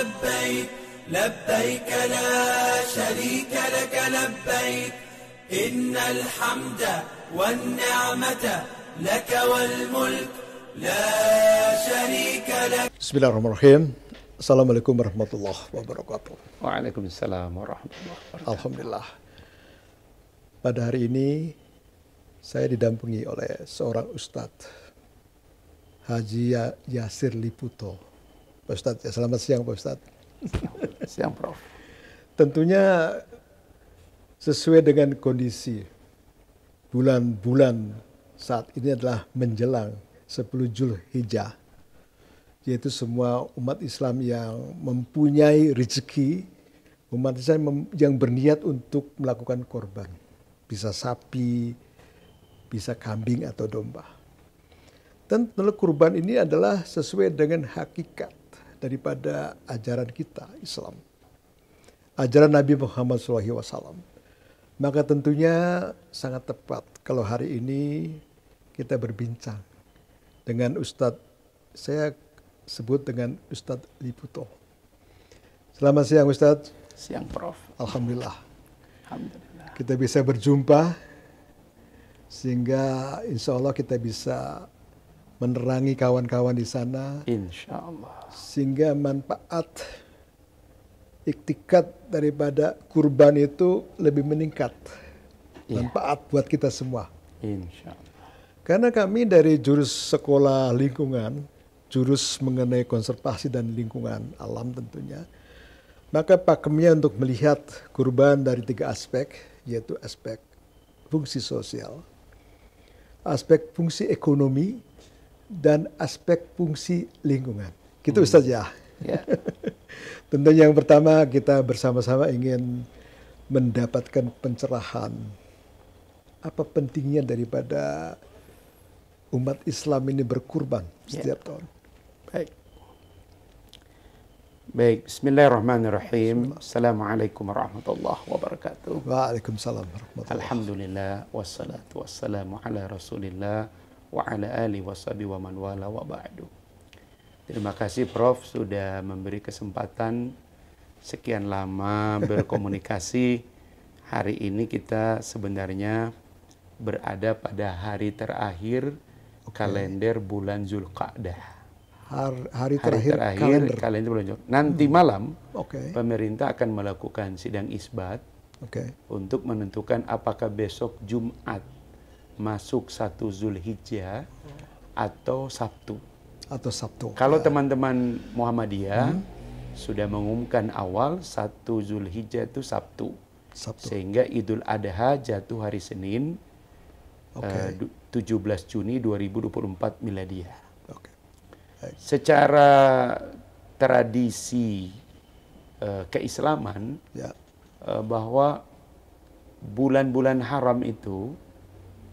لبيك لبيك لا شريك لك لبيك إن الحمد والنعمة لك والملك لا شريك لك. Bismillahirrahmanirrahim. Assalamualaikum warahmatullahi wabarakatuh. Waalaikumsalam warahmatullahi wabarakatuh. Alhamdulillah. Pada hari ini saya didampingi oleh seorang Ustadz, Haji Yasir Liputo. Pak Ustadz, ya, selamat siang Pak Ustadz. Siang Prof. Tentunya sesuai dengan kondisi bulan-bulan saat ini adalah menjelang 10 Zulhijjah, yaitu semua umat Islam yang mempunyai rezeki, umat Islam yang berniat untuk melakukan korban, bisa sapi, bisa kambing atau domba. Dan kurban ini adalah sesuai dengan hakikat daripada ajaran kita Islam, ajaran Nabi Muhammad SAW. Maka tentunya sangat tepat kalau hari ini kita berbincang dengan Ustadz, saya sebut dengan Ustadz Liputo. Selamat siang Ustadz. Siang Prof. Alhamdulillah. Alhamdulillah. Kita bisa berjumpa sehingga insya Allah kita bisa menerangi kawan-kawan di sana. Insya Allah. Sehingga manfaat iktikat daripada kurban itu lebih meningkat. Manfaat buat kita semua. Insya Allah. Karena kami dari jurus sekolah lingkungan, jurus mengenai konservasi dan lingkungan alam tentunya, maka pakemnya untuk melihat kurban dari 3 aspek, yaitu aspek fungsi sosial, aspek fungsi ekonomi, dan aspek fungsi lingkungan. Gitu Ustaz ya. Ya. Tentunya yang pertama kita bersama-sama ingin mendapatkan pencerahan. Apa pentingnya daripada umat Islam ini berkurban setiap tahun? Baik, bismillahirrahmanirrahim. Assalamualaikum warahmatullahi wabarakatuh. Waalaikumsalam warahmatullahi wabarakatuh. Alhamdulillah, wassalatu wassalamu ala rasulillah wa ala alihi washabihi wa man wala wa ba'du. Terima kasih Prof sudah memberi kesempatan sekian lama berkomunikasi. Hari ini kita sebenarnya berada pada hari terakhir kalender bulan Zulqa'dah. Hari terakhir kalender bulan Zulqa'dah. Nanti malam pemerintah akan melakukan sidang isbat untuk menentukan apakah besok Jumat masuk 1 Zulhijjah atau Sabtu. Kalau teman-teman Muhammadiyah sudah mengumumkan awal 1 Zulhijjah itu Sabtu. Sehingga Idul Adha jatuh hari Senin 17 Juni 2024 Miladiyah. Secara tradisi keislaman bahwa bulan-bulan haram itu,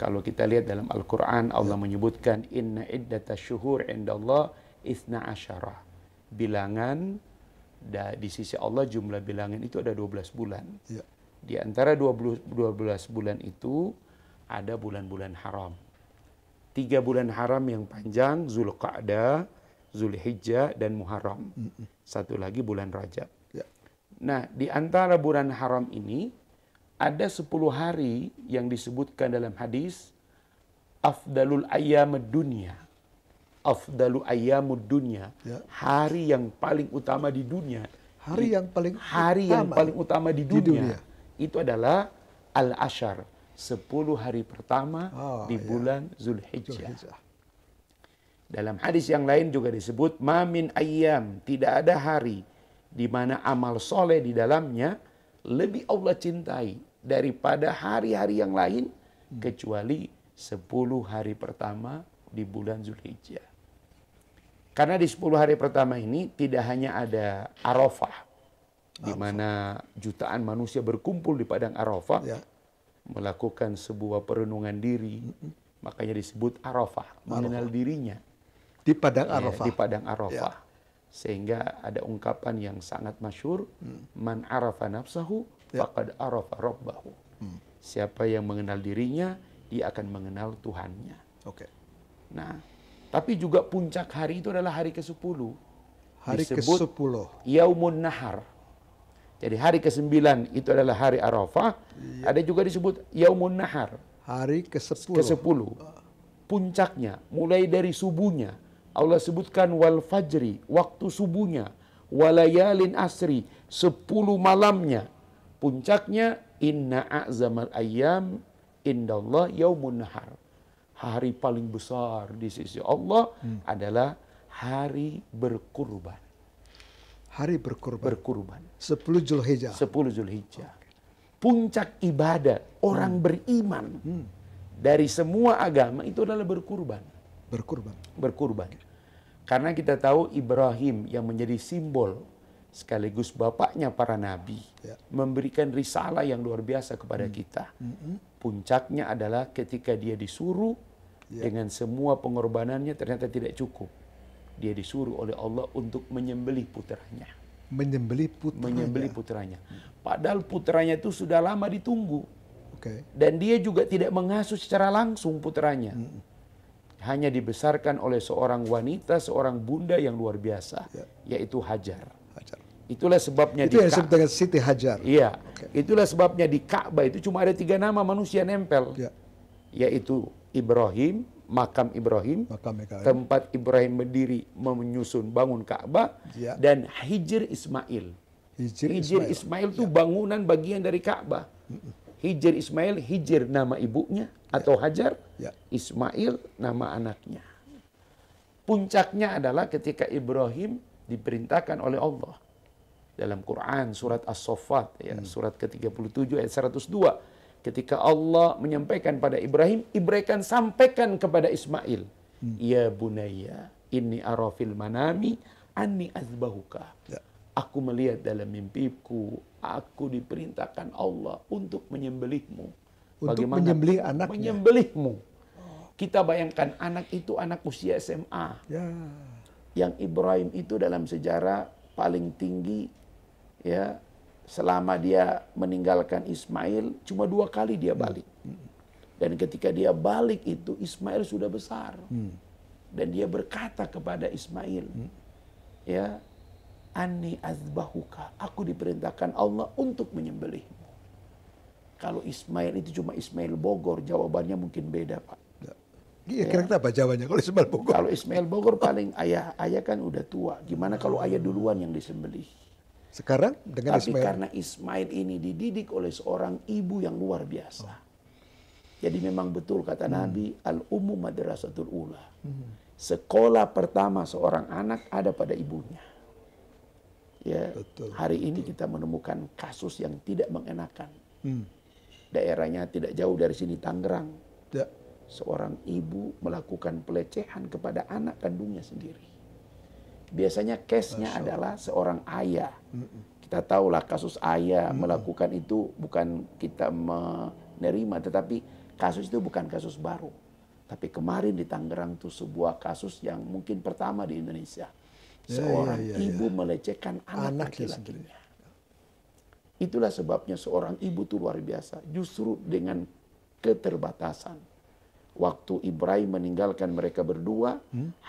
kalau kita lihat dalam Al-Quran, Allah menyebutkan inna iddata syuhur indallah ithna asyara. Bilangan di sisi Allah, jumlah bilangan itu ada 12 bulan. Di antara 12 bulan itu ada bulan-bulan haram. 3 bulan haram yang panjang, Zulqa'dah, Zulhijjah, dan Muharram. Satu lagi bulan Rajab. Nah, di antara bulan haram ini ada 10 hari yang disebutkan dalam hadis afdalul ayyamud dunya. Afdalu ayyamud dunya. Hari yang paling utama di dunia. Hari yang paling utama di dunia. Itu adalah al-ashar, 10 hari pertama di bulan Zulhijjah. Dalam hadis yang lain juga disebut ma min ayyam, tidak ada hari di mana amal soleh di dalamnya lebih Allah cintai daripada hari-hari yang lain kecuali 10 hari pertama di bulan Zulhijjah. Karena di 10 hari pertama ini tidak hanya ada Arafah, di mana jutaan manusia berkumpul di padang Arafah melakukan sebuah perenungan diri, makanya disebut Arafah, mengenal dirinya di padang Arafah. Di padang Arafah. Sehingga ada ungkapan yang sangat masyhur, man arafa nafsahu faqad arafa rabbahu. Siapa yang mengenal dirinya, dia akan mengenal Tuhannya. Nah, tapi juga puncak hari itu adalah hari ke-10. Hari disebut ke-10. Yaumun Nahar. Jadi hari ke-9 itu adalah hari Arafah. Ada juga disebut Yaumun Nahar. Hari ke-10. Ke-10. Puncaknya mulai dari subuhnya. Allah sebutkan wal fajri, waktu subuhnya. Walayalin asri, 10 malamnya. Puncaknya inna a'zamal ayyam indallah yaumun nahar. Hari paling besar di sisi Allah adalah hari berkurban. Hari berkurban. Berkurban. 10 Zulhijjah. 10 Zulhijjah. Puncak ibadah orang beriman dari semua agama itu adalah berkurban. Berkurban. Berkurban. Karena kita tahu Ibrahim yang menjadi simbol sekaligus bapaknya para nabi memberikan risalah yang luar biasa kepada kita. Puncaknya adalah ketika dia disuruh dengan semua pengorbanannya ternyata tidak cukup. Dia disuruh oleh Allah untuk menyembelih putranya. Menyembelih putranya. Menyembelih putranya. Padahal putranya itu sudah lama ditunggu. Okay. Dan dia juga tidak mengasuh secara langsung putranya. Hanya dibesarkan oleh seorang wanita, seorang bunda yang luar biasa, yaitu Hajar. Itulah sebabnya itu yang disebut dengan Siti Hajar. Iya. Itulah sebabnya di Ka'bah itu cuma ada 3 nama manusia nempel. Yaitu Ibrahim, makam Ibrahim, tempat Ibrahim berdiri menyusun bangun Ka'bah, dan Hijr Ismail. Hijr Ismail itu bangunan bagian dari Ka'bah. Hijr Ismail, Hijr nama ibunya atau Hajar, Ismail nama anaknya. Puncaknya adalah ketika Ibrahim diperintahkan oleh Allah dalam Quran surat As-Saffat surat ke-37 ayat 102. Ketika Allah menyampaikan pada Ibrahim, Ibrahim sampaikan kepada Ismail, ya bunayya, inni ara fil manami anni azbahuka. Aku melihat dalam mimpiku, aku diperintahkan Allah untuk menyembelihmu. Untuk menyembelih anaknya. Menyembelihmu. Kita bayangkan anak itu anak usia SMA. Yang Ibrahim itu dalam sejarah paling tinggi, selama dia meninggalkan Ismail, cuma 2 kali dia balik. Dan ketika dia balik itu, Ismail sudah besar. Dan dia berkata kepada Ismail, Anni azbahuka, aku diperintahkan Allah untuk menyembelihmu. Kalau Ismail itu cuma Ismail Bogor, jawabannya mungkin beda, Pak. Kira-kira apa jawabannya kalau Ismail Bogor? Kalau Ismail Bogor paling ayah kan udah tua. Gimana kalau ayah duluan yang disembelih? Sekarang dengan Tapi Ismail. karena Ismail ini dididik oleh seorang ibu yang luar biasa. Jadi memang betul kata Nabi, al-ummu madrasatul ula. Sekolah pertama seorang anak ada pada ibunya. Hari ini kita menemukan kasus yang tidak mengenakan. Daerahnya tidak jauh dari sini, Tangerang. Seorang ibu melakukan pelecehan kepada anak kandungnya sendiri. Biasanya case-nya adalah seorang ayah. Kita tahulah kasus ayah melakukan itu bukan kita menerima, tetapi kasus itu bukan kasus baru. Tapi kemarin di Tangerang itu sebuah kasus yang mungkin pertama di Indonesia. Seorang ibu melecehkan anak laki-lakinya. Itulah sebabnya seorang ibu itu luar biasa. Justru dengan keterbatasan. Waktu Ibrahim meninggalkan mereka berdua,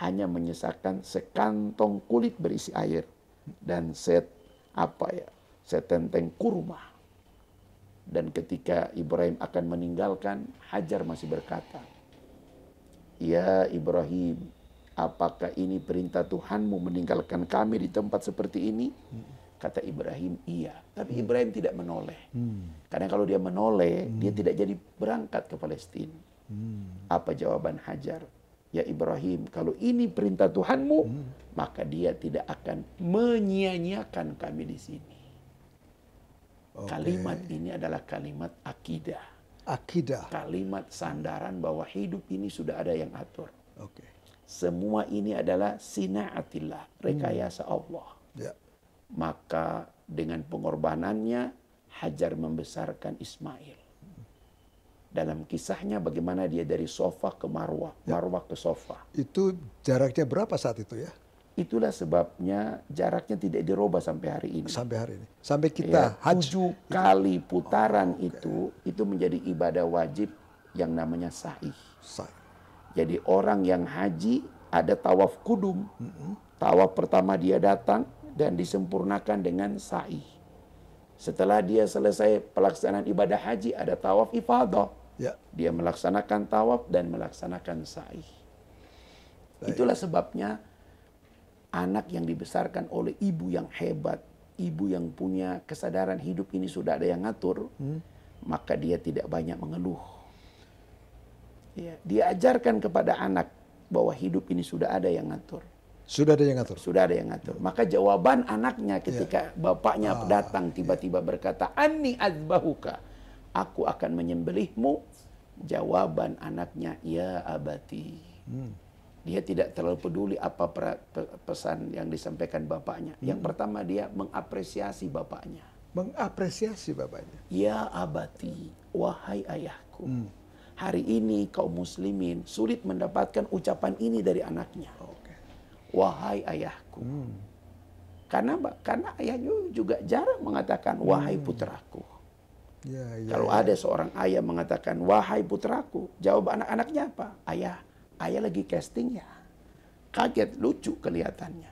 hanya menyisakan sekantong kulit berisi air dan setenteng kurma. Dan ketika Ibrahim akan meninggalkan, Hajar masih berkata, ya Ibrahim, apakah ini perintah Tuhanmu meninggalkan kami di tempat seperti ini? Kata Ibrahim, iya. Tapi Ibrahim tidak menoleh. Karena kalau dia menoleh, dia tidak jadi berangkat ke Palestina. Apa jawaban Hajar? Ya Ibrahim, kalau ini perintah Tuhanmu, maka dia tidak akan menyia-nyiakan kami di sini. Kalimat ini adalah kalimat akidah. Akidah. Kalimat sandaran bahwa hidup ini sudah ada yang atur. Semua ini adalah sina'atillah, rekayasa Allah. Maka dengan pengorbanannya, Hajar membesarkan Ismail. Dalam kisahnya bagaimana dia dari Sofa ke Marwah, Marwah ke Sofa. Itu jaraknya berapa saat itu ya? Itulah sebabnya jaraknya tidak dirubah sampai hari ini. Sampai hari ini. Sampai kita haji. 7 kali putaran itu menjadi ibadah wajib yang namanya sa'i. Jadi orang yang haji ada tawaf kudum. Tawaf pertama dia datang dan disempurnakan dengan sa'i. Setelah dia selesai pelaksanaan ibadah haji, ada tawaf ifadah. Ya. Dia melaksanakan tawaf dan melaksanakan sa'i. Itulah sebabnya anak yang dibesarkan oleh ibu yang hebat, ibu yang punya kesadaran hidup ini sudah ada yang ngatur, maka dia tidak banyak mengeluh. Ya, dia ajarkan kepada anak bahwa hidup ini sudah ada yang ngatur. Sudah ada yang ngatur. Sudah ada yang ngatur. Maka jawaban anaknya ketika bapaknya datang tiba-tiba berkata, "Anni azbahuka." Aku akan menyembelihmu. Jawaban anaknya, "Ya abati." Dia tidak terlalu peduli apa pesan yang disampaikan bapaknya. Yang pertama dia mengapresiasi bapaknya. Mengapresiasi bapaknya. Ya abati, wahai ayahku. Hari ini kaum muslimin sulit mendapatkan ucapan ini dari anaknya. Wahai ayahku. Karena ayahnya juga jarang mengatakan wahai putraku. Kalau ada seorang ayah mengatakan wahai putraku, jawab anak-anaknya apa? Ayah lagi casting ya. Kaget, lucu kelihatannya.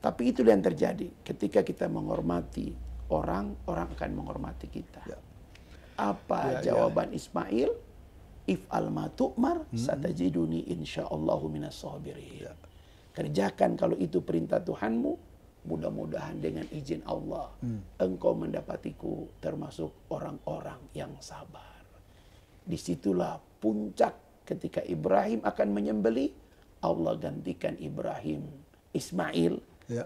Tapi itu yang terjadi. Ketika kita menghormati orang akan menghormati kita. Apa jawaban Ismail? If'al ma tu'mar satajiduni insyaallahu minas sabirin. Kerjakan kalau itu perintah Tuhanmu, mudah-mudahan dengan izin Allah engkau mendapatiku termasuk orang-orang yang sabar. Disitulah puncak ketika Ibrahim akan menyembelih, Allah gantikan Ismail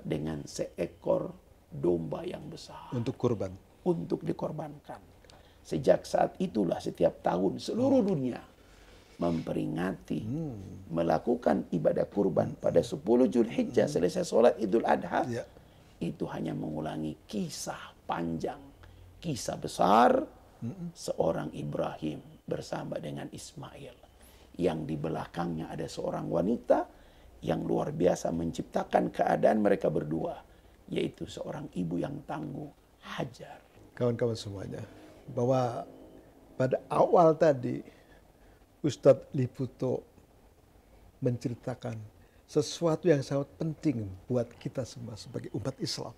dengan seekor domba yang besar. Untuk kurban. Untuk dikorbankan. Sejak saat itulah setiap tahun seluruh dunia memperingati, melakukan ibadah kurban pada 10 Zulhijjah selesai sholat Idul Adha. Itu hanya mengulangi kisah panjang, kisah besar seorang Ibrahim bersama dengan Ismail. Yang di belakangnya ada seorang wanita yang luar biasa menciptakan keadaan mereka berdua, yaitu seorang ibu yang tangguh, Hajar. Kawan-kawan semuanya, bahwa pada awal tadi Ustadz Liputo menceritakan sesuatu yang sangat penting buat kita semua sebagai umat Islam.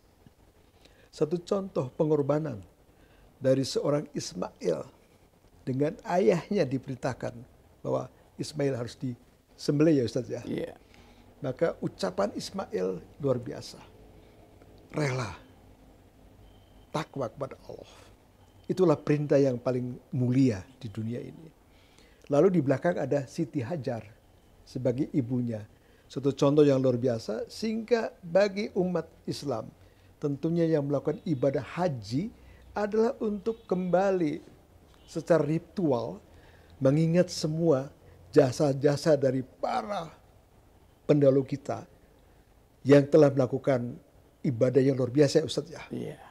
Satu contoh pengorbanan dari seorang Ismail dengan ayahnya diperintahkan bahwa Ismail harus disembelih ya Ustadz ya. Yeah. Maka ucapan Ismail luar biasa. Rela. Takwa kepada Allah. Itulah perintah yang paling mulia di dunia ini. Lalu di belakang ada Siti Hajar sebagai ibunya. Suatu contoh yang luar biasa sehingga bagi umat Islam tentunya yang melakukan ibadah haji adalah untuk kembali secara ritual mengingat semua jasa-jasa dari para pendahulu kita yang telah melakukan ibadah yang luar biasa ya Ustaz ya. Yeah.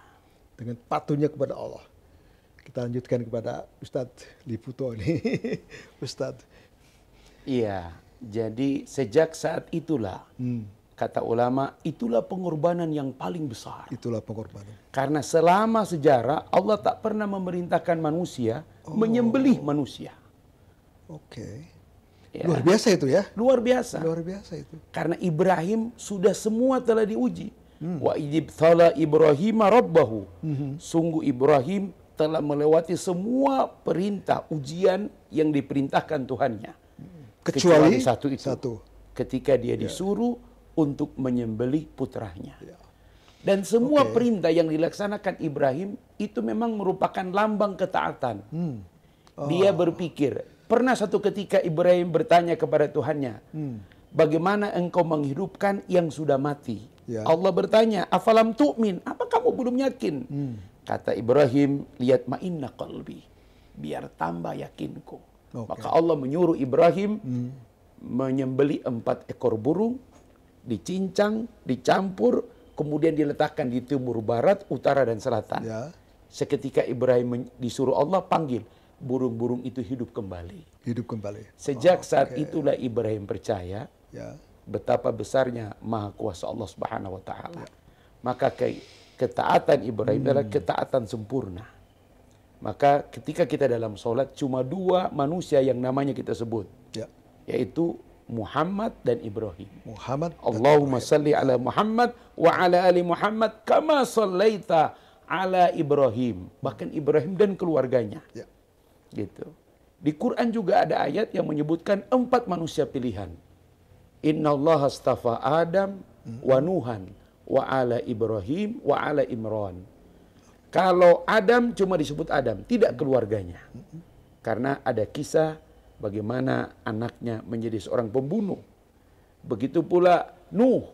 Dengan patuhnya kepada Allah. Kita lanjutkan kepada Ustadz Liputo ini. Ustadz. Iya, jadi sejak saat itulah, kata ulama, itulah pengorbanan yang paling besar. Itulah pengorbanan. Karena selama sejarah, Allah tak pernah memerintahkan manusia menyembelih manusia. Oke. Ya. Luar biasa itu ya? Luar biasa. Luar biasa itu. Karena Ibrahim sudah semua telah diuji. Wa idibthala Ibrahim rabbahu. Sungguh Ibrahim telah melewati semua perintah ujian yang diperintahkan Tuhannya. Kecuali satu itu. Ketika dia disuruh untuk menyembelih putranya. Dan semua perintah yang dilaksanakan Ibrahim itu memang merupakan lambang ketaatan. Dia berpikir, pernah satu ketika Ibrahim bertanya kepada Tuhannya, bagaimana engkau menghidupkan yang sudah mati? Allah bertanya, afalam tu'min, apa kamu belum yakin? Kata Ibrahim, lihat ma'inna qalbi, biar tambah yakinku. Maka Allah menyuruh Ibrahim menyembelih 4 ekor burung, dicincang, dicampur, kemudian diletakkan di timur barat, utara dan selatan. Seketika Ibrahim disuruh Allah panggil, burung-burung itu hidup kembali. Hidup kembali. Sejak saat itulah Ibrahim percaya betapa besarnya Maha Kuasa Allah Subhanahu wa taala. Maka ketaatan Ibrahim adalah ketaatan sempurna. Maka ketika kita dalam sholat cuma 2 manusia yang namanya kita sebut. Yaitu Muhammad dan Ibrahim. Muhammad. Allahumma salli ala Muhammad wa ala ali Muhammad kama sallaita ala Ibrahim. Bahkan Ibrahim dan keluarganya. Ya. Gitu. Di Quran juga ada ayat yang menyebutkan 4 manusia pilihan. Innallaha astafa Adam wa Nuhan wa ala Ibrahim wa ala Imran. Kalau Adam cuma disebut Adam, tidak keluarganya. Karena ada kisah bagaimana anaknya menjadi seorang pembunuh. Begitu pula Nuh,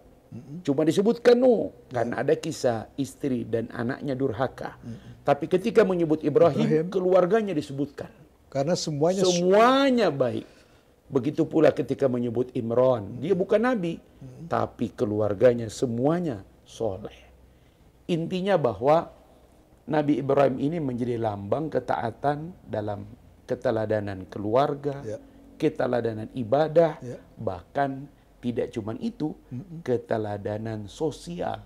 cuma disebutkan Nuh karena ada kisah istri dan anaknya durhaka. Tapi ketika menyebut Ibrahim, keluarganya disebutkan. Karena semuanya baik. Begitu pula ketika menyebut Imran, dia bukan nabi, tapi keluarganya semuanya soleh. Intinya bahwa Nabi Ibrahim ini menjadi lambang ketaatan dalam keteladanan keluarga, keteladanan ibadah, bahkan tidak cuma itu, keteladanan sosial.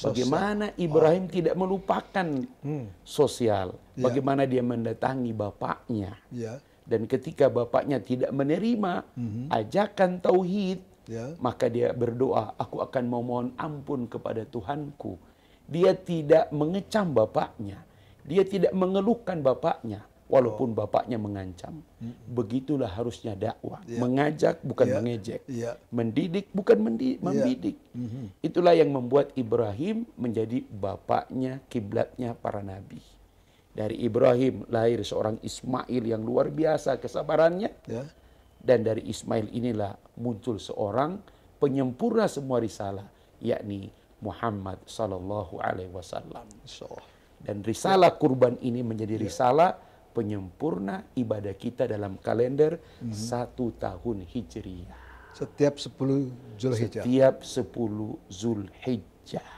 Bagaimana Ibrahim tidak melupakan sosial, bagaimana dia mendatangi bapaknya. Dan ketika bapaknya tidak menerima ajakan tauhid, maka dia berdoa, aku akan memohon ampun kepada Tuhanku. Dia tidak mengecam bapaknya, dia tidak mengeluhkan bapaknya, walaupun bapaknya mengancam. Begitulah harusnya dakwah, mengajak bukan mengejek, mendidik bukan membidik. Itulah yang membuat Ibrahim menjadi bapaknya, kiblatnya para nabi. Dari Ibrahim lahir seorang Ismail yang luar biasa kesabarannya. Dan dari Ismail inilah muncul seorang penyempurna semua risalah, yakni Muhammad sallallahu alaihi wasallam. Dan risalah kurban ini menjadi risalah penyempurna ibadah kita dalam kalender 1 tahun Hijriah. Setiap 10 Zulhijjah. Setiap 10 Zulhijjah.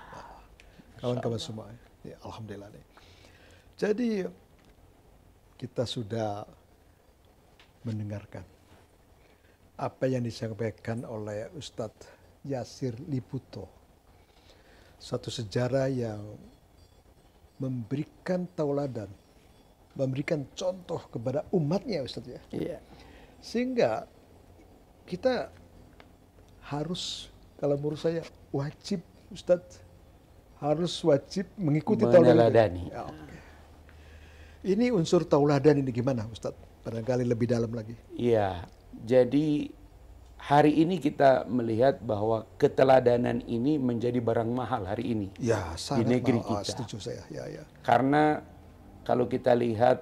Kawan-kawan semua. Ya, alhamdulillah. Jadi kita sudah mendengarkan apa yang disampaikan oleh Ustadz Yasir Liputo. Satu sejarah yang memberikan tauladan, memberikan contoh kepada umatnya, Ustadz ya. Iya. Sehingga kita harus, kalau menurut saya wajib, Ustadz, harus wajib mengikuti tauladan. Ya, ini unsur tauladan ini gimana, Ustadz? Barangkali lebih dalam lagi. Iya, jadi hari ini kita melihat bahwa keteladanan ini menjadi barang mahal hari ini. Ya, di negeri kita. Setuju saya. Ya. Karena kalau kita lihat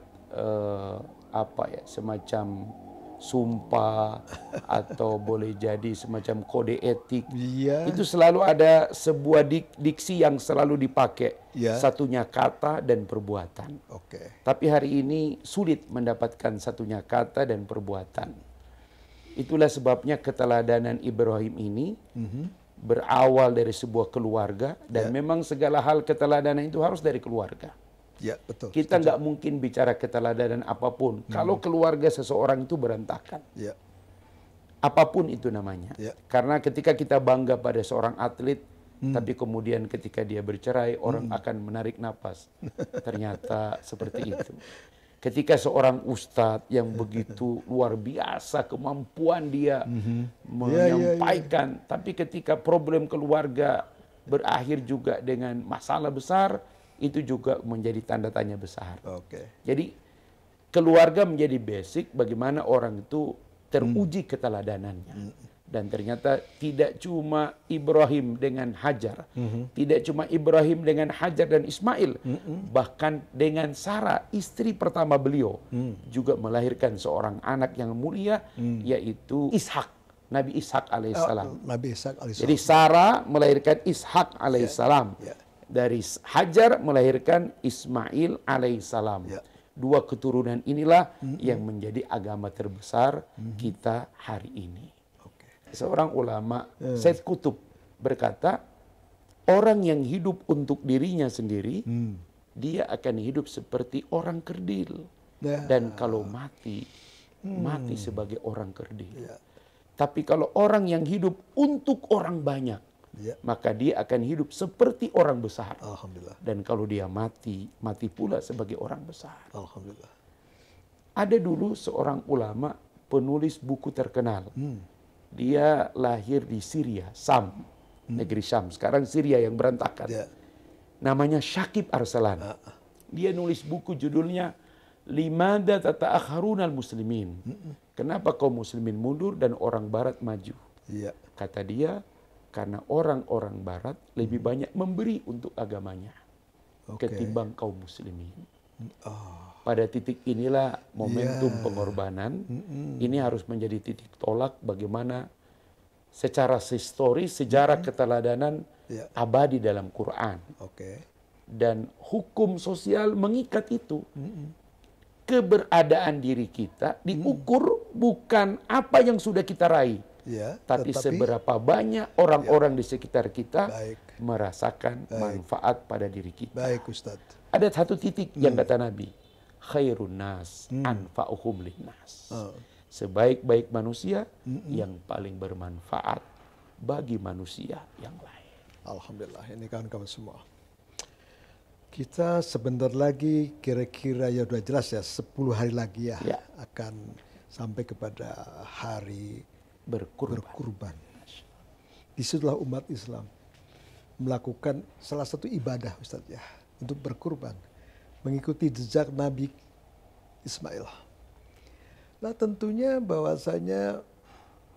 semacam sumpah atau boleh jadi semacam kode etik, itu selalu ada sebuah diksi yang selalu dipakai, satunya kata dan perbuatan. Tapi hari ini sulit mendapatkan satunya kata dan perbuatan. Itulah sebabnya keteladanan Ibrahim ini berawal dari sebuah keluarga, dan memang segala hal keteladanan itu harus dari keluarga. Ya, betul. Kita nggak mungkin bicara keteladanan apapun kalau keluarga seseorang itu berantakan. Apapun itu namanya. Karena ketika kita bangga pada seorang atlet, tapi kemudian ketika dia bercerai, orang akan menarik napas. Ternyata seperti itu. Ketika seorang ustadz yang begitu luar biasa kemampuan dia menyampaikan, tapi ketika problem keluarga berakhir juga dengan masalah besar, itu juga menjadi tanda tanya besar. Jadi keluarga menjadi basic bagaimana orang itu teruji keteladanannya. Dan ternyata tidak cuma Ibrahim dengan Hajar, tidak cuma Ibrahim dengan Hajar dan Ismail, bahkan dengan Sarah, istri pertama beliau, juga melahirkan seorang anak yang mulia, yaitu Ishak, Nabi Ishak alaihissalam. Jadi Sarah melahirkan Ishak alaihissalam. Dari Hajar melahirkan Ismail alaihissalam. Dua keturunan inilah yang menjadi agama terbesar kita hari ini. Seorang ulama, Said Qutb, berkata, orang yang hidup untuk dirinya sendiri, dia akan hidup seperti orang kerdil. Dan kalau mati, mati sebagai orang kerdil. Tapi kalau orang yang hidup untuk orang banyak, maka dia akan hidup seperti orang besar. Alhamdulillah. Dan kalau dia mati, mati pula sebagai orang besar. Alhamdulillah. Ada dulu seorang ulama penulis buku terkenal. dia lahir di Syria, Sam, negeri Syam. Sekarang Syria yang berantakan. Namanya Syakib Arsalan. Dia nulis buku judulnya Limada Tata'akharunal Muslimin. Kenapa kaum muslimin mundur dan orang barat maju? Kata dia, karena orang-orang barat lebih banyak memberi untuk agamanya ketimbang kaum muslimin. Pada titik inilah momentum pengorbanan ini harus menjadi titik tolak bagaimana secara historis sejarah keteladanan abadi dalam Quran. Dan hukum sosial mengikat itu. Keberadaan diri kita diukur bukan apa yang sudah kita raih, tapi seberapa banyak orang-orang di sekitar kita merasakan manfaat pada diri kita. Baik, Ustaz. Ada satu titik yang kata Nabi, khairun nas anfa'uhum linnas. Sebaik-baik manusia yang paling bermanfaat bagi manusia yang lain. Alhamdulillah, ini kawan-kawan semua. Kita sebentar lagi kira-kira ya udah jelas ya 10 hari lagi ya akan sampai kepada hari berkurban. Disitulah umat Islam melakukan salah satu ibadah, Ustaz, ya, untuk berkurban, mengikuti jejak Nabi Ismail. Nah, tentunya bahwasanya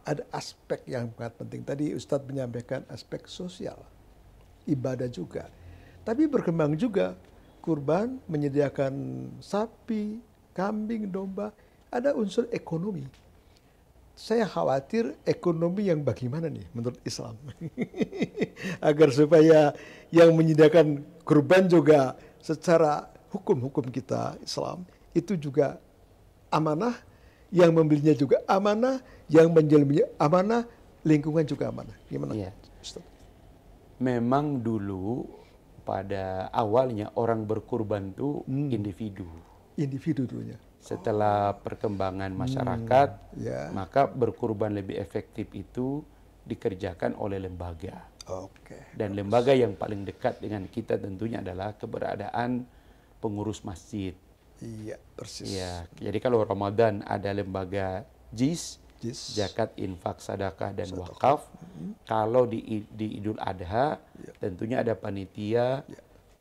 ada aspek yang sangat penting. Tadi Ustadz menyampaikan aspek sosial, ibadah juga. Tapi berkembang juga kurban, menyediakan sapi, kambing, domba. Ada unsur ekonomi. Saya khawatir ekonomi yang bagaimana nih menurut Islam. Agar supaya yang menyediakan kurban juga secara hukum kita Islam itu juga amanah, yang membelinya juga amanah, yang menjualnya amanah, lingkungan juga amanah. Gimana? Ustaz? Memang dulu pada awalnya orang berkurban itu individu. Individu dulunya. Setelah perkembangan masyarakat, maka berkurban lebih efektif itu dikerjakan oleh lembaga. Dan lembaga yang paling dekat dengan kita tentunya adalah keberadaan pengurus masjid. Iya, persis. Ya, jadi kalau Ramadan ada lembaga JIS, zakat, infak, sedekah dan wakaf. Kalau di Idul Adha tentunya ada panitia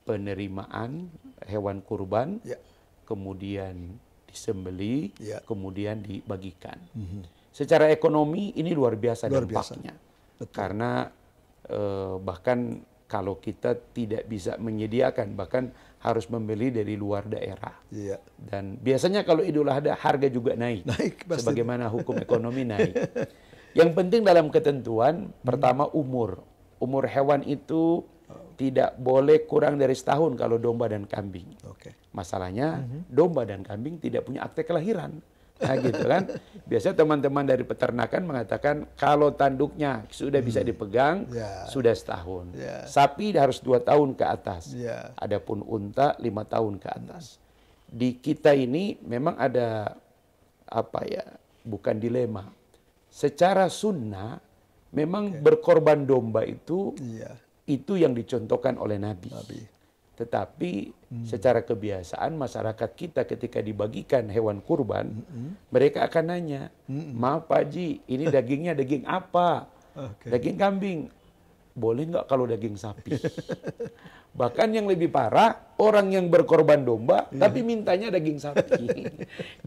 penerimaan hewan kurban, kemudian disembeli, kemudian dibagikan. Secara ekonomi ini luar biasa dampaknya. Karena bahkan kalau kita tidak bisa menyediakan, bahkan harus membeli dari luar daerah. Dan biasanya kalau Idul Adha harga juga naik sebagaimana hukum ekonomi naik. Yang penting dalam ketentuan, pertama umur. Umur hewan itu tidak boleh kurang dari setahun kalau domba dan kambing. Masalahnya domba dan kambing tidak punya akte kelahiran. Nah gitu kan. Biasanya teman-teman dari peternakan mengatakan kalau tanduknya sudah bisa dipegang, sudah setahun. Sapi harus 2 tahun ke atas. Adapun unta 5 tahun ke atas. Di kita ini memang ada bukan dilema. Secara sunnah memang berkorban domba itu yang dicontohkan oleh Nabi. Tetapi secara kebiasaan masyarakat kita ketika dibagikan hewan kurban, mereka akan nanya, maaf Pak Haji, ini dagingnya daging apa? Daging kambing. Boleh nggak kalau daging sapi? Bahkan yang lebih parah, orang yang berkorban domba, tapi mintanya daging sapi.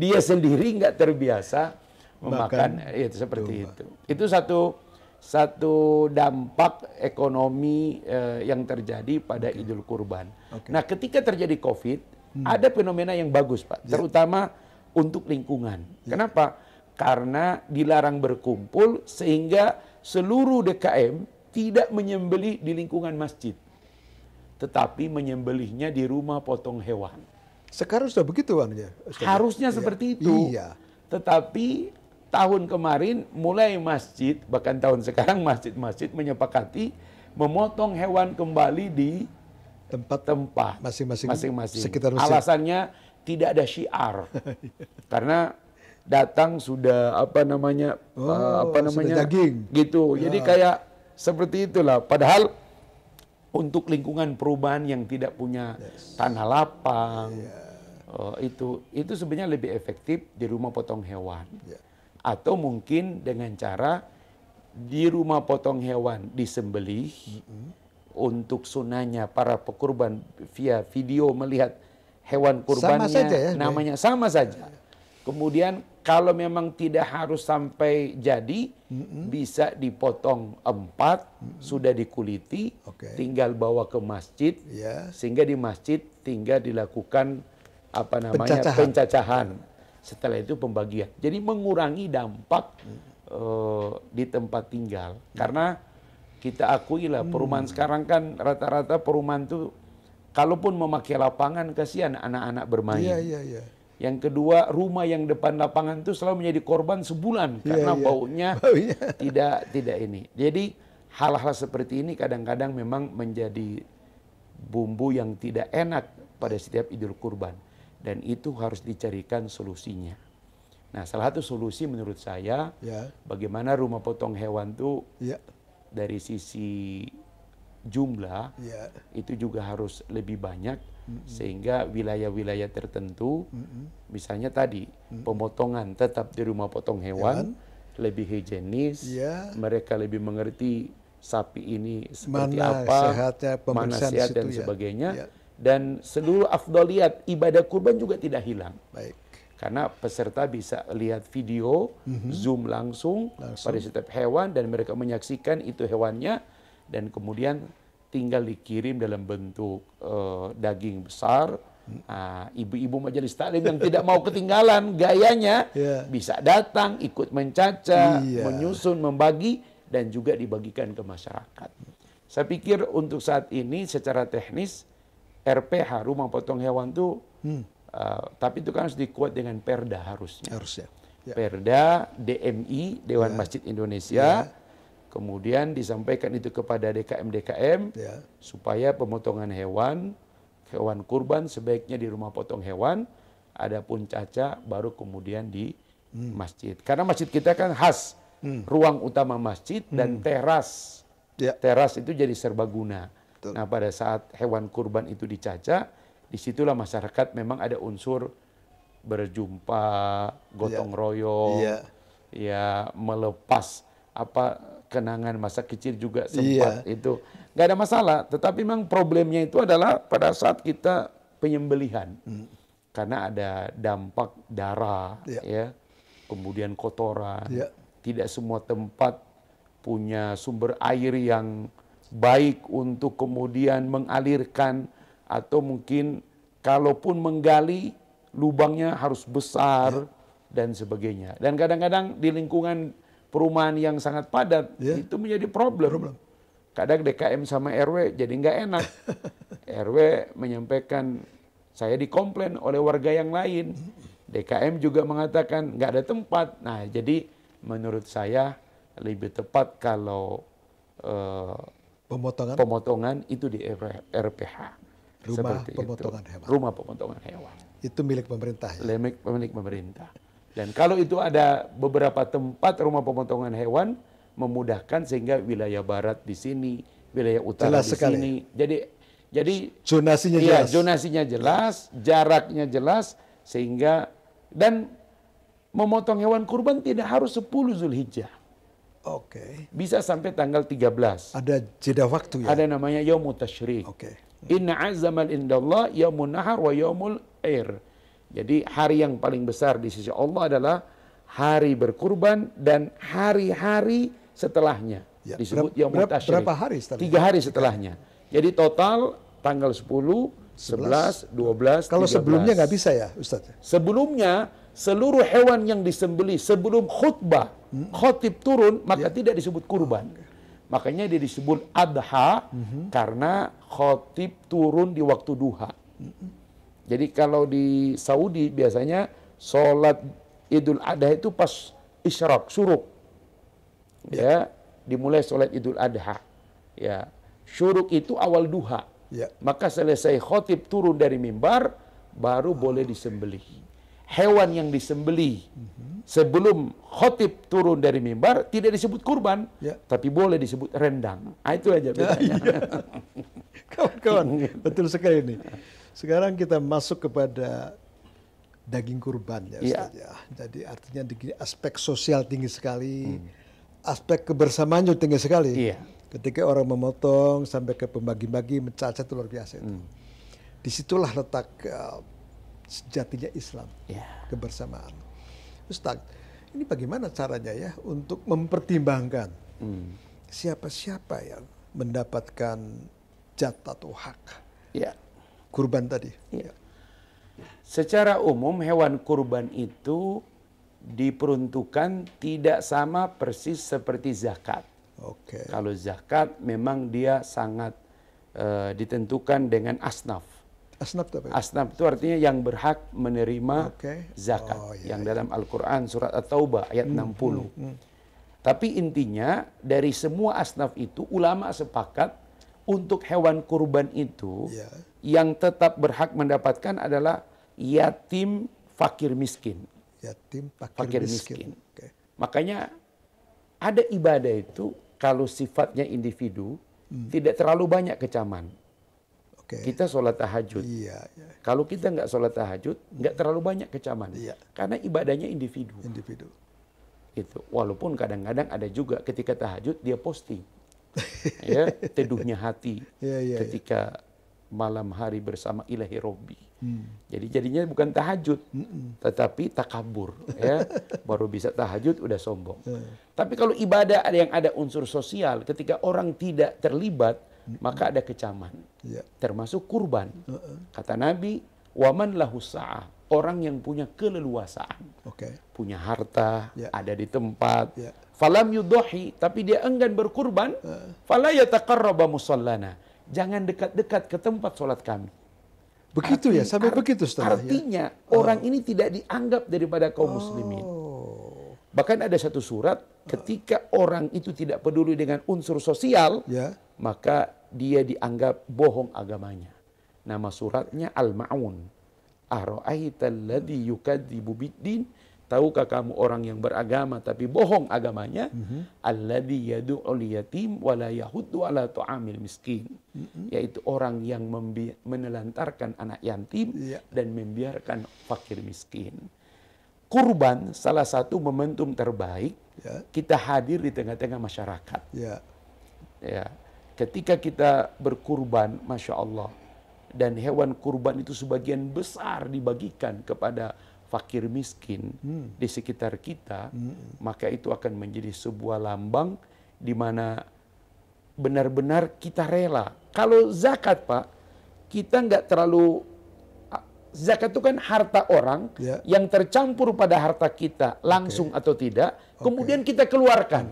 Dia sendiri nggak terbiasa memakan itu seperti itu. Itu satu dampak ekonomi yang terjadi pada Idul Kurban. Nah, ketika terjadi COVID, ada fenomena yang bagus, Pak, terutama untuk lingkungan. Kenapa? Karena dilarang berkumpul sehingga seluruh DKM tidak menyembelih di lingkungan masjid, tetapi menyembelihnya di rumah potong hewan. Sekarang sudah begitu, Wan, ya? Harusnya seperti itu. Tetapi tahun kemarin mulai masjid, bahkan tahun sekarang masjid-masjid menyepakati memotong hewan kembali di tempat masing-masing. Alasannya tidak ada syiar. Karena datang sudah daging gitu. Jadi kayak seperti itulah. Padahal untuk lingkungan perubahan yang tidak punya tanah lapang, itu sebenarnya lebih efektif di rumah potong hewan. Atau mungkin dengan cara di rumah potong hewan disembelih, untuk sunahnya para pekurban via video melihat hewan kurbannya, saja ya, namanya sama saja. Kemudian kalau memang tidak harus sampai jadi, bisa dipotong 4, sudah dikuliti, tinggal bawa ke masjid, sehingga di masjid tinggal dilakukan pencacahan. Setelah itu pembagian. Jadi mengurangi dampak di tempat tinggal. Karena kita akuilah perumahan sekarang kan rata-rata perumahan tuh kalaupun memakai lapangan kasihan anak-anak bermain. Yang kedua, rumah yang depan lapangan itu selalu menjadi korban sebulan karena baunya tidak ini. Jadi hal-hal seperti ini kadang-kadang memang menjadi bumbu yang tidak enak pada setiap Idul Kurban, dan itu harus dicarikan solusinya. Nah, salah satu solusi menurut saya bagaimana rumah potong hewan itu dari sisi jumlah itu juga harus lebih banyak, sehingga wilayah-wilayah tertentu misalnya tadi pemotongan tetap di rumah potong hewan lebih higienis, mereka lebih mengerti sapi ini seperti mana apa, sehatnya, mana sehat dan situ, sebagainya, dan seluruh afdaliyat ibadah kurban juga tidak hilang. Karena peserta bisa lihat video, zoom langsung pada setiap hewan, dan mereka menyaksikan itu hewannya, dan kemudian tinggal dikirim dalam bentuk daging besar. Ibu-ibu majelis taklim yang tidak mau ketinggalan gayanya bisa datang, ikut mencaca, menyusun, membagi, dan juga dibagikan ke masyarakat. Saya pikir untuk saat ini secara teknis RPH rumah potong hewan itu tapi itu kan harus dikuat dengan perda harusnya. Perda, DMI, Dewan Masjid Indonesia, kemudian disampaikan itu kepada DKM supaya pemotongan hewan kurban sebaiknya di rumah potong hewan, adapun caca baru kemudian di masjid. Karena masjid kita kan khas ruang utama masjid dan teras. Teras itu jadi serbaguna. Nah, pada saat hewan kurban itu dicaca, disitulah masyarakat memang ada unsur berjumpa, gotong royong, melepas kenangan masa kecil juga sempat itu nggak ada masalah. Tetapi memang problemnya itu adalah pada saat kita penyembelihan, karena ada dampak darah, kemudian kotoran. Tidak semua tempat punya sumber air yang baik untuk kemudian mengalirkan, atau mungkin kalaupun menggali lubangnya harus besar dan sebagainya. Dan kadang-kadang di lingkungan perumahan yang sangat padat itu menjadi problem. Kadang DKM sama RW jadi nggak enak. RW menyampaikan saya dikomplain oleh warga yang lain. DKM juga mengatakan nggak ada tempat. Nah, jadi menurut saya lebih tepat kalau pemotongan itu di RPH. Rumah pemotongan hewan. Rumah pemotongan hewan. Itu milik pemerintah ya? Milik pemerintah. Dan kalau itu ada beberapa tempat rumah pemotongan hewan, memudahkan sehingga wilayah barat di sini, wilayah utara jelas di sekali. Sini. Jadi zonasinya jelas. Zonasinya jelas, jaraknya jelas, sehingga dan memotong hewan kurban tidak harus 10 Zulhijjah. Bisa sampai tanggal 13. Ada jeda waktu ya? Ada namanya Yaumut Tasyrik. Inna azamal indallah yaumun nahar wa yaumul air. Jadi hari yang paling besar di sisi Allah adalah hari berkurban dan hari-hari setelahnya. Disebut Yaumut Tasyrik. Berapa hari setelahnya? 3 hari setelahnya. Jadi total tanggal 10, 11, 12, 13. Kalau sebelumnya nggak bisa ya Ustaz? Sebelumnya seluruh hewan yang disembelih sebelum khutbah, khotib turun, maka tidak disebut kurban. Makanya dia disebut adha, karena khotib turun di waktu duha. Jadi kalau di Saudi biasanya sholat Idul Adha itu pas isyraq, syuruk. Dimulai sholat Idul Adha. Syuruk itu awal duha. Maka selesai khotib turun dari mimbar, baru boleh disembelih. Hewan yang disembelih sebelum khotib turun dari mimbar tidak disebut kurban, tapi boleh disebut rendang. Itu aja bedanya. Kawan-kawan, betul sekali ini. Sekarang kita masuk kepada daging kurban ya Ustaz ya. Jadi artinya di aspek sosial tinggi sekali, aspek kebersamaannya tinggi sekali. Iya. Ketika orang memotong sampai ke pembagi-bagi mencacat itu luar biasa itu. Disitulah letak sejatinya Islam, kebersamaan. Ustaz, ini bagaimana caranya ya untuk mempertimbangkan siapa-siapa yang mendapatkan jatah atau hak kurban tadi? Ya. Secara umum hewan kurban itu diperuntukkan tidak sama persis seperti zakat. Kalau zakat memang dia sangat ditentukan dengan asnaf. Asnaf itu apa? Asnaf itu artinya yang berhak menerima zakat. Yang dalam Al-Quran surat At-Taubah ayat 60. Tapi intinya dari semua asnaf itu ulama sepakat untuk hewan kurban itu yang tetap berhak mendapatkan adalah yatim fakir miskin. Yatim fakir miskin. Makanya ada ibadah itu kalau sifatnya individu tidak terlalu banyak kecaman. Kita sholat tahajud. Kalau kita nggak sholat tahajud, nggak terlalu banyak kecaman. Karena ibadahnya individu. Itu. Walaupun kadang-kadang ada juga ketika tahajud dia posting. Teduhnya hati ketika malam hari bersama ilahi Robbi. Jadi jadinya bukan tahajud, tetapi takabur. Baru bisa tahajud udah sombong. Tapi kalau ibadah yang ada unsur sosial, ketika orang tidak terlibat, maka ada kecaman. Termasuk kurban. Kata Nabi, waman lahu sa'ah, orang yang punya keleluasaan, punya harta, ada di tempat, falam yudohi, tapi dia enggan berkurban, fala yataqarraba musallana, jangan dekat-dekat ke tempat sholat kami. Begitu ya, sampai begitu Ustaz. Artinya orang ini tidak dianggap daripada kaum muslimin. Bahkan ada satu surat, ketika orang itu tidak peduli dengan unsur sosial, maka dia dianggap bohong agamanya. Nama suratnya Al-Ma'un. Ara'aital ladzi yukadzibu biddin, tahukah kamu orang yang beragama tapi bohong agamanya? Alladzi yad'ul yatim wa la yahuddu ala ta'amil miskin. Yaitu orang yang menelantarkan anak yatim dan membiarkan fakir miskin. Kurban salah satu momentum terbaik kita hadir di tengah-tengah masyarakat. Ketika kita berkurban, Masya Allah, dan hewan kurban itu sebagian besar dibagikan kepada fakir miskin di sekitar kita, maka itu akan menjadi sebuah lambang di mana benar-benar kita rela. Kalau zakat, Pak, kita nggak terlalu, zakat itu kan harta orang yang tercampur pada harta kita langsung atau tidak, kemudian kita keluarkan.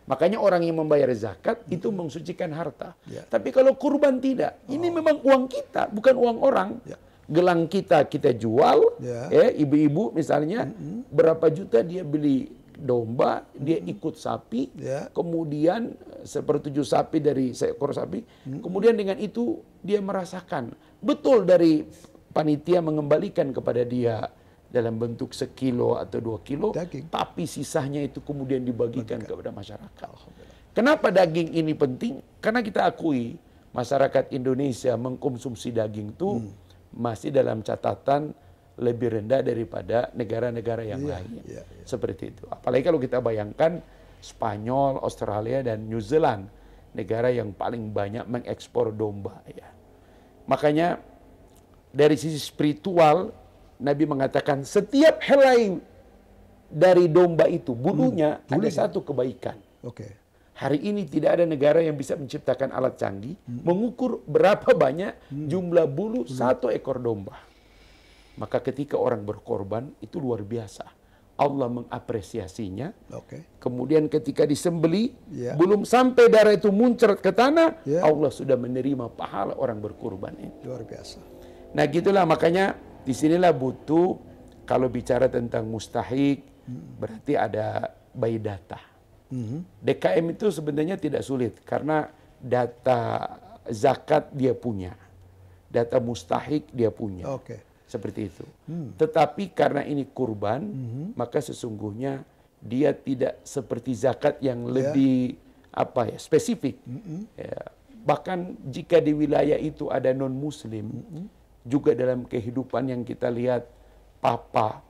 Makanya orang yang membayar zakat itu mensucikan harta. Tapi kalau kurban tidak, ini memang uang kita, bukan uang orang. Gelang kita jual, ibu-ibu misalnya, berapa juta dia beli domba, dia ikut sapi, kemudian sepertujuh sapi dari seekor sapi, kemudian dengan itu dia merasakan betul dari panitia mengembalikan kepada dia dalam bentuk sekilo atau 2 kilo, tapi sisanya itu kemudian dibagikan kepada masyarakat. Kenapa daging ini penting? Karena kita akui masyarakat Indonesia mengkonsumsi daging itu masih dalam catatan lebih rendah daripada negara-negara yang lain. Seperti itu. Apalagi kalau kita bayangkan Spanyol, Australia, dan New Zealand, negara yang paling banyak mengekspor domba. Makanya dari sisi spiritual, Nabi mengatakan setiap helai dari domba itu, bulunya ada satu kebaikan. Hari ini tidak ada negara yang bisa menciptakan alat canggih mengukur berapa banyak jumlah bulu satu ekor domba. Maka ketika orang berkorban itu luar biasa. Allah mengapresiasinya. Kemudian ketika disembeli, belum sampai darah itu muncrat ke tanah, Allah sudah menerima pahala orang berkorban itu. Luar biasa. Nah gitulah, makanya disinilah butuh, kalau bicara tentang mustahik, berarti ada by data. DKM itu sebenarnya tidak sulit, karena data zakat dia punya, data mustahik dia punya. Seperti itu. Tetapi karena ini kurban, maka sesungguhnya dia tidak seperti zakat yang lebih spesifik. Bahkan jika di wilayah itu ada non-muslim, juga dalam kehidupan yang kita lihat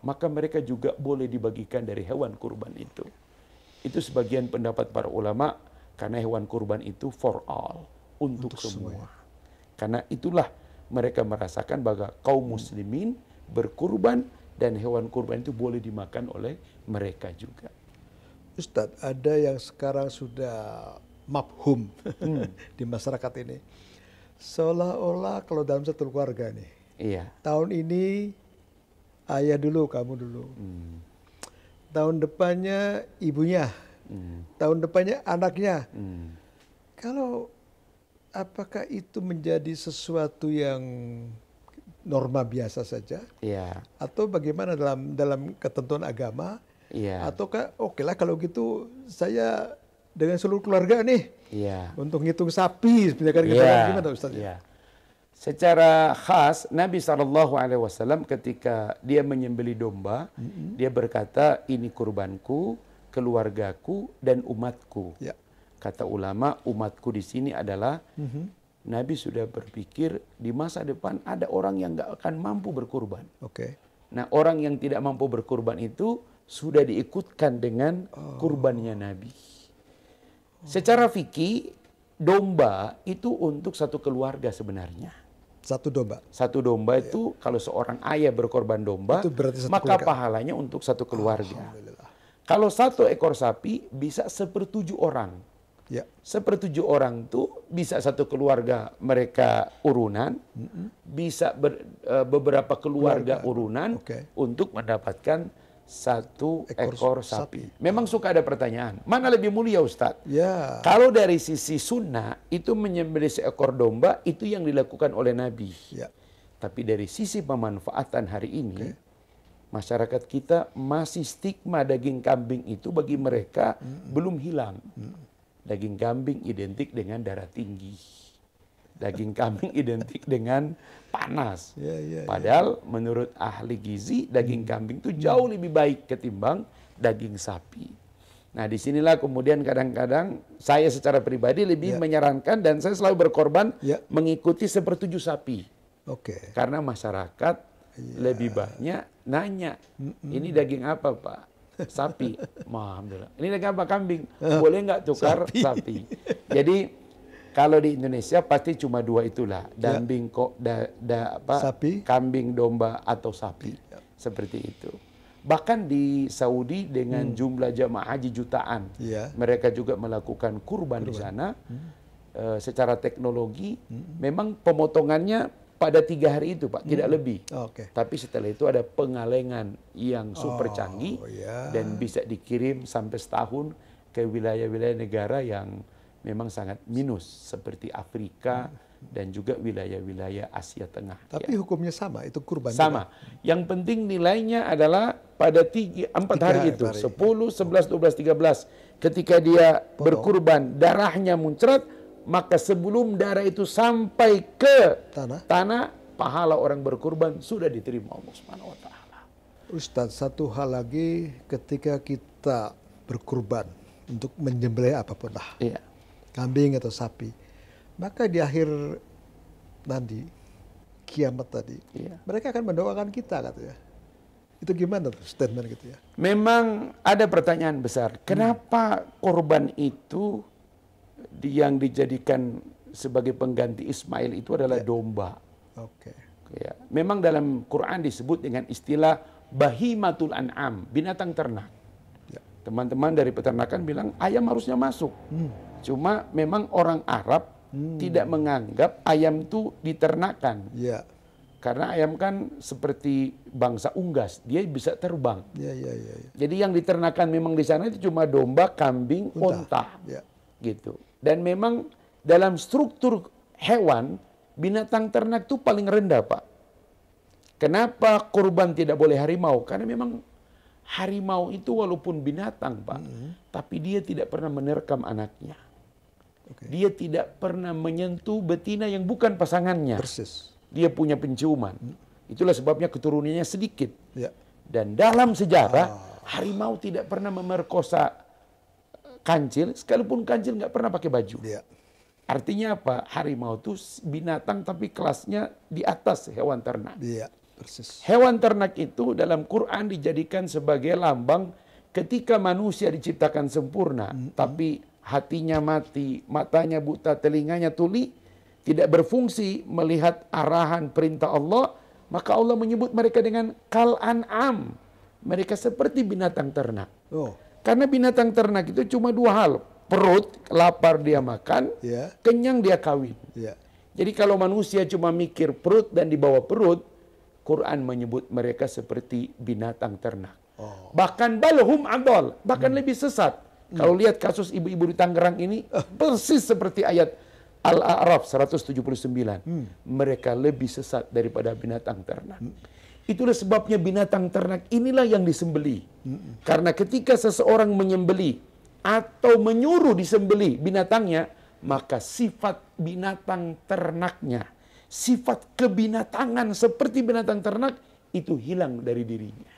maka mereka juga boleh dibagikan dari hewan kurban itu. Itu sebagian pendapat para ulama, karena hewan kurban itu for all, untuk semua. Karena itulah mereka merasakan bahwa kaum muslimin berkurban dan hewan kurban itu boleh dimakan oleh mereka juga. Ustadz, ada yang sekarang sudah mafhum di masyarakat ini. Seolah-olah kalau dalam satu keluarga nih, tahun ini ayah dulu, kamu dulu. Tahun depannya ibunya, tahun depannya anaknya. Kalau apakah itu menjadi sesuatu yang norma biasa saja? Atau bagaimana dalam ketentuan agama? Ataukah oke lah kalau gitu saya dengan seluruh keluarga nih untuk ngitung sapi, gimana Ustaz? Secara khas Nabi SAW ketika dia menyembelih domba, dia berkata, ini kurbanku, keluargaku, dan umatku. Kata ulama, umatku di sini adalah Nabi sudah berpikir di masa depan ada orang yang nggak akan mampu berkurban. Nah, orang yang tidak mampu berkurban itu sudah diikutkan dengan kurbannya Nabi. Secara fikih, domba itu untuk satu keluarga sebenarnya. Satu domba itu kalau seorang ayah berkorban domba, maka pahalanya untuk satu keluarga. Kalau satu ekor sapi bisa 1/7 orang. 1/7 orang tuh bisa satu keluarga mereka urunan, bisa beberapa keluarga urunan untuk mendapatkan satu ekor sapi. Memang suka ada pertanyaan, mana lebih mulia Ustadz? Kalau dari sisi sunnah, itu menyembelih seekor domba, itu yang dilakukan oleh Nabi. Tapi dari sisi pemanfaatan hari ini, masyarakat kita masih stigma daging kambing itu bagi mereka belum hilang. Daging kambing identik dengan darah tinggi. Daging kambing identik dengan panas. Padahal menurut ahli gizi, daging kambing itu jauh lebih baik ketimbang daging sapi. Nah, disinilah kemudian kadang-kadang saya secara pribadi lebih menyarankan, dan saya selalu berkorban mengikuti 1/7 sapi. Karena masyarakat lebih banyak nanya, ini daging apa Pak? Sapi. Alhamdulillah. Ini daging apa? Kambing. Boleh nggak tukar sapi? Jadi kalau di Indonesia pasti cuma dua itulah, kambing, domba atau sapi, seperti itu. Bahkan di Saudi dengan jumlah jamaah haji jutaan, mereka juga melakukan kurban di sana. Secara teknologi, memang pemotongannya pada 3 hari itu Pak, tidak lebih. Tapi setelah itu ada pengalengan yang super canggih dan bisa dikirim sampai setahun ke wilayah-wilayah negara yang memang sangat minus seperti Afrika dan juga wilayah-wilayah Asia Tengah. Tapi hukumnya sama, itu kurban. Sama. Yang penting nilainya adalah pada 4 hari itu, 10, 11, 12, 13. Ketika dia berkurban, darahnya muncrat, maka sebelum darah itu sampai ke tanah, pahala orang berkurban sudah diterima Allah Subhanahu wa taala. Ustadz, satu hal lagi, ketika kita berkurban untuk menyembelih apapun lah. Kambing atau sapi, maka di akhir nanti kiamat tadi, mereka akan mendoakan kita katanya. Itu gimana tuh statement gitu ya? Memang ada pertanyaan besar, kenapa korban itu yang dijadikan sebagai pengganti Ismail itu adalah domba? Memang dalam Quran disebut dengan istilah bahimatul an'am, binatang ternak. Teman-teman dari peternakan bilang ayam harusnya masuk. Cuma memang orang Arab tidak menganggap ayam itu diternakan. Karena ayam kan seperti bangsa unggas, dia bisa terbang. Jadi yang diternakan memang di sana itu cuma domba, kambing, unta. Gitu. Dan memang dalam struktur hewan, binatang ternak itu paling rendah Pak. Kenapa kurban tidak boleh harimau? Karena memang harimau itu walaupun binatang Pak, tapi dia tidak pernah menerkam anaknya. Dia tidak pernah menyentuh betina yang bukan pasangannya. Dia punya penciuman. Itulah sebabnya keturunannya sedikit. Dan dalam sejarah, harimau tidak pernah memerkosa kancil, sekalipun kancil nggak pernah pakai baju. Artinya apa? Harimau itu binatang tapi kelasnya di atas hewan ternak. Hewan ternak itu dalam Quran dijadikan sebagai lambang ketika manusia diciptakan sempurna, tapi hatinya mati, matanya buta, telinganya tuli, tidak berfungsi melihat arahan perintah Allah, maka Allah menyebut mereka dengan kal an'am. Mereka seperti binatang ternak. Karena binatang ternak itu cuma dua hal. Perut, lapar dia makan, kenyang dia kawin. Jadi kalau manusia cuma mikir perut dan di bawah perut, Quran menyebut mereka seperti binatang ternak. Bahkan balhum adol, bahkan lebih sesat. Kalau lihat kasus ibu-ibu di Tangerang ini, persis seperti ayat Al-A'raf 179. Mereka lebih sesat daripada binatang ternak. Itulah sebabnya binatang ternak inilah yang disembeli. Karena ketika seseorang menyembeli atau menyuruh disembeli binatangnya, maka sifat binatang ternaknya, sifat kebinatangan seperti binatang ternak itu hilang dari dirinya.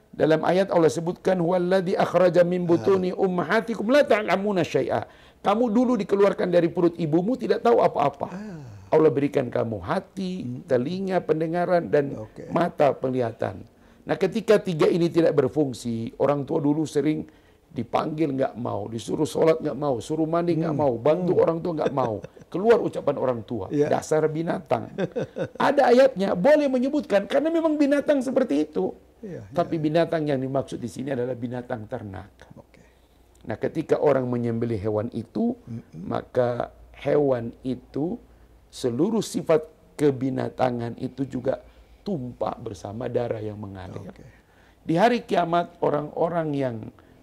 Dalam ayat Allah sebutkan huwallazi akhraja min butuni ummahatikum la ta'lamuna syai'a. Kamu dulu dikeluarkan dari perut ibumu tidak tahu apa-apa. Allah berikan kamu hati, telinga pendengaran dan mata penglihatan. Nah, ketika tiga ini tidak berfungsi, orang tua dulu sering dipanggil nggak mau, disuruh sholat nggak mau, suruh mandi nggak mau, bantu orang tua nggak mau, keluar ucapan orang tua, dasar binatang. Ada ayatnya boleh menyebutkan karena memang binatang seperti itu. Tapi binatang yang dimaksud di sini adalah binatang ternak. Nah, ketika orang menyembelih hewan itu, maka hewan itu seluruh sifat kebinatangan itu juga tumpah bersama darah yang mengalir. Di hari kiamat orang-orang yang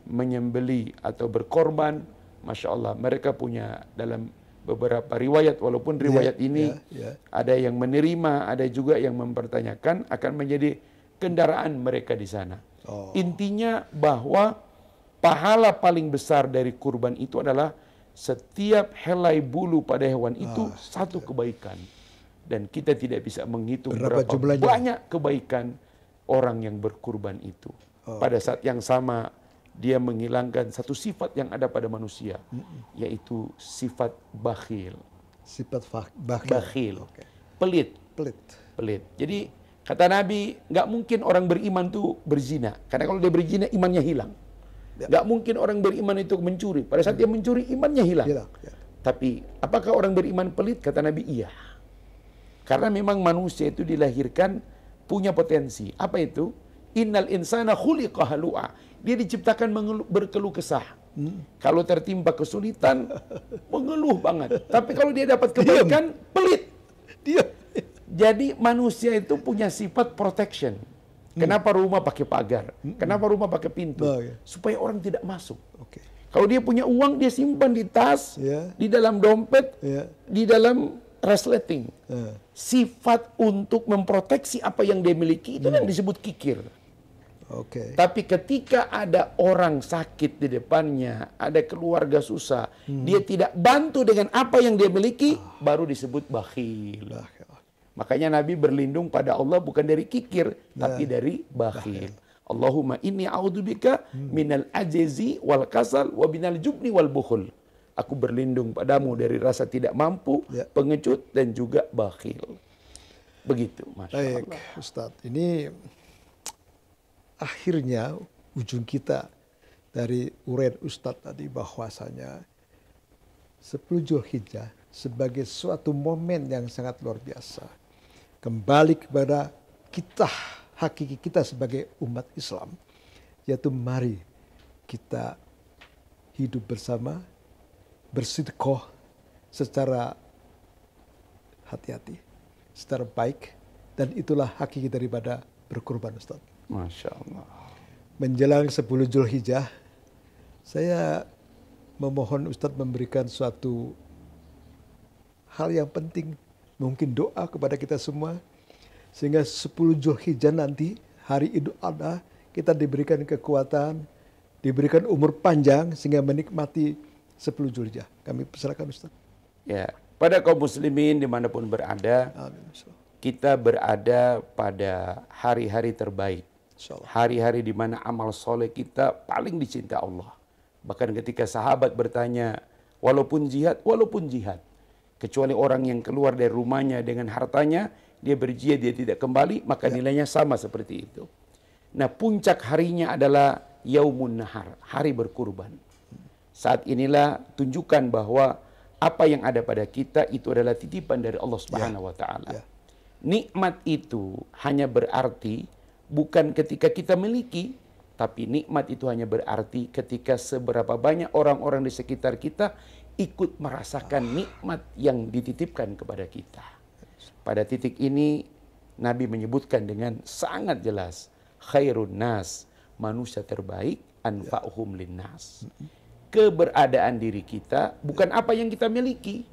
menyembeli atau berkorban, Masya Allah, mereka punya dalam beberapa riwayat, walaupun riwayat ini ada yang menerima, ada juga yang mempertanyakan, akan menjadi kendaraan mereka di sana. Intinya bahwa pahala paling besar dari kurban itu adalah setiap helai bulu pada hewan itu satu kebaikan. Dan kita tidak bisa menghitung berapa banyak kebaikan orang yang berkurban itu. Pada saat yang sama, dia menghilangkan satu sifat yang ada pada manusia, yaitu sifat bakhil. Sifat bakhil. Pelit. Jadi kata Nabi, nggak mungkin orang beriman itu berzina. Karena kalau dia berzina, imannya hilang. Nggak mungkin orang beriman itu mencuri. Pada saat dia mencuri, imannya hilang. Tapi apakah orang beriman pelit? Kata Nabi, iya. Karena memang manusia itu dilahirkan punya potensi. Apa itu? Innal insana khuliqa halu'a. Dia diciptakan berkeluh kesah. Kalau tertimpa kesulitan, mengeluh banget. Tapi kalau dia dapat kebaikan, pelit. Jadi manusia itu punya sifat protection. Kenapa rumah pakai pagar? Kenapa rumah pakai pintu? Supaya orang tidak masuk. Kalau dia punya uang, dia simpan di tas, di dalam dompet, di dalam resleting. Sifat untuk memproteksi apa yang dia miliki, itu yang disebut kikir. Tapi ketika ada orang sakit di depannya, ada keluarga susah, dia tidak bantu dengan apa yang dia miliki, baru disebut bakhil. Makanya Nabi berlindung pada Allah bukan dari kikir, tapi dari bakhil. Allahumma inni a'udzubika minal ajzi wal kasal wa minal jubni wal bukhul. Aku berlindung padamu dari rasa tidak mampu, pengecut dan juga bakhil. Begitu, Masya Allah. Baik, Ustadz. Ini akhirnya ujung kita dari uraian Ustadz tadi bahwasanya 10 Zulhijjah sebagai suatu momen yang sangat luar biasa. Kembali kepada kita, hakiki kita sebagai umat Islam, yaitu mari kita hidup bersama, bersedekah secara hati-hati, secara baik, dan itulah hakiki daripada berkurban, Ustaz. Masya Allah. Menjelang 10 Zulhijjah, saya memohon Ustaz memberikan suatu hal yang penting, mungkin doa kepada kita semua, sehingga 10 Zulhijjah nanti, hari Idul Adha, kita diberikan kekuatan, diberikan umur panjang, sehingga menikmati 10 Zulhijjah. Kami persilakan Ustaz. Ya, pada kaum muslimin dimanapun berada, kita berada pada hari-hari terbaik. Hari-hari di mana amal soleh kita paling dicinta Allah. Bahkan ketika sahabat bertanya, walaupun jihad, kecuali orang yang keluar dari rumahnya dengan hartanya, dia berjihad, dia tidak kembali, maka nilainya sama seperti itu. Nah, puncak harinya adalah Yaumun Nahar, hari berkurban. Saat inilah tunjukkan bahwa apa yang ada pada kita itu adalah titipan dari Allah Subhanahu wa taala. Nikmat itu hanya berarti bukan ketika kita miliki, tapi nikmat itu hanya berarti ketika seberapa banyak orang-orang di sekitar kita ikut merasakan nikmat yang dititipkan kepada kita. Pada titik ini Nabi menyebutkan dengan sangat jelas, khairun nas, manusia terbaik, anfa'uhum linnas. Keberadaan diri kita bukan apa yang kita miliki,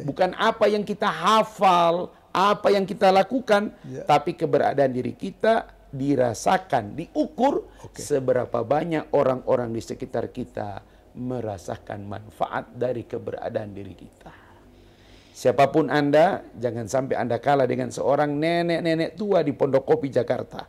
bukan apa yang kita hafal, apa yang kita lakukan, tapi keberadaan diri kita dirasakan, diukur seberapa banyak orang-orang di sekitar kita merasakan manfaat dari keberadaan diri kita. Siapapun Anda, jangan sampai Anda kalah dengan seorang nenek-nenek tua di Pondok Kopi Jakarta.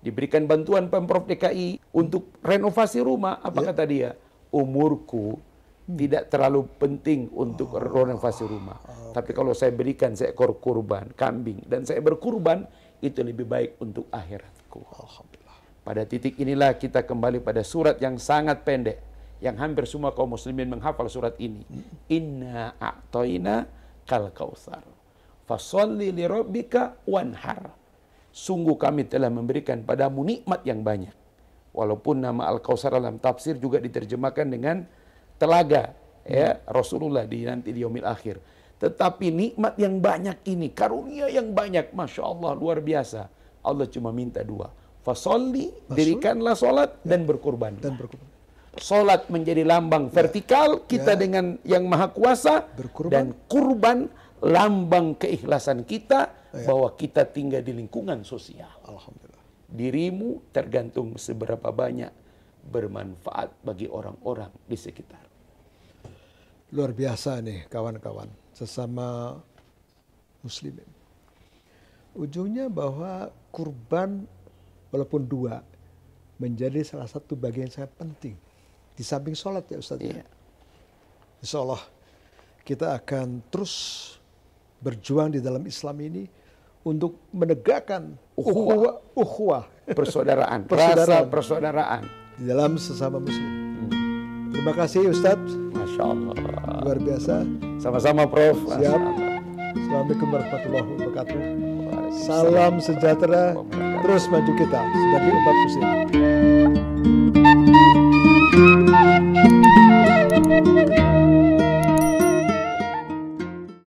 Diberikan bantuan Pemprov DKI untuk renovasi rumah. Apa kata dia? Umurku tidak terlalu penting untuk renovasi rumah. Tapi kalau saya berikan seekor kurban, kambing, dan saya berkurban, itu lebih baik untuk akhiratku. Alhamdulillah. Pada titik inilah kita kembali pada surat yang sangat pendek, yang hampir semua kaum muslimin menghafal surat ini. Inna a'toina kal kautsar. Fasholli li rabbika wanhar. Sungguh kami telah memberikan padamu nikmat yang banyak. Walaupun nama Al-Kautsar dalam tafsir juga diterjemahkan dengan telaga, ya Rasulullah nanti di yaumil akhir. Tetapi nikmat yang banyak ini, karunia yang banyak, Masya Allah, luar biasa. Allah cuma minta dua. Fasolli, dirikanlah solat dan berkurban. Solat menjadi lambang vertikal kita dengan yang maha kuasa, dan kurban lambang keikhlasan kita bahwa kita tinggal di lingkungan sosial. Alhamdulillah. Dirimu tergantung seberapa banyak bermanfaat bagi orang-orang di sekitar. Luar biasa nih kawan-kawan, sesama muslimin. Ujungnya bahwa kurban walaupun dua menjadi salah satu bagian yang sangat penting. Di samping sholat ya Ustaz. Insya Allah kita akan terus berjuang di dalam Islam ini untuk menegakkan ukhuwah, persaudaraan, rasa persaudaraan di dalam sesama muslim. Terima kasih Ustadz. Masya Allah. Luar biasa. Sama-sama Prof. Siap. Assalamualaikum warahmatullahi wabarakatuh. Salam sejahtera. Terus maju kita sebagai umat muslim.